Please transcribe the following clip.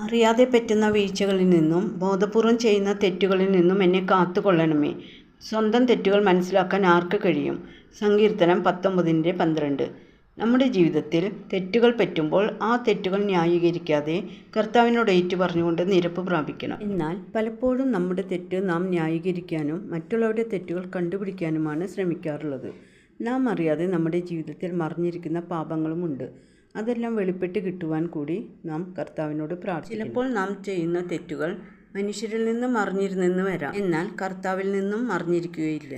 അറിയാതെ പറ്റുന്ന വീഴ്ചകളിൽ നിന്നും ബോധപൂർവം ചെയ്യുന്ന തെറ്റുകളിൽ നിന്നും എന്നെ കാത്തുകൊള്ളണമേ. സ്വന്തം തെറ്റുകൾ മനസ്സിലാക്കാൻ ആർക്ക് കഴിയും? സങ്കീർത്തനം 19:12. നമ്മുടെ ജീവിതത്തിൽ തെറ്റുകൾ പറ്റുമ്പോൾ ആ തെറ്റുകൾ ന്യായീകരിക്കാതെ കർത്താവിനോട് ഏറ്റുപറഞ്ഞുകൊണ്ട് നിരപ്പ് പ്രാപിക്കണം. എന്നാൽ പലപ്പോഴും നമ്മുടെ തെറ്റ് നാം ന്യായീകരിക്കാനും മറ്റുള്ളവരുടെ തെറ്റുകൾ കണ്ടുപിടിക്കാനുമാണ് ശ്രമിക്കാറുള്ളത്. നാം അറിയാതെ നമ്മുടെ ജീവിതത്തിൽ മറഞ്ഞിരിക്കുന്ന പാപങ്ങളുമുണ്ട്. അതെല്ലാം വെളിപ്പെട്ട് കിട്ടുവാൻ കൂടി നാം കർത്താവിനോട് പ്രാർത്ഥിക്കണം. ചിലപ്പോൾ നാം ചെയ്യുന്ന തെറ്റുകൾ മനുഷ്യരിൽ നിന്നും മറിഞ്ഞിരുന്നെന്ന് വരാം, എന്നാൽ കർത്താവിൽ നിന്നും മറിഞ്ഞിരിക്കുകയില്ല.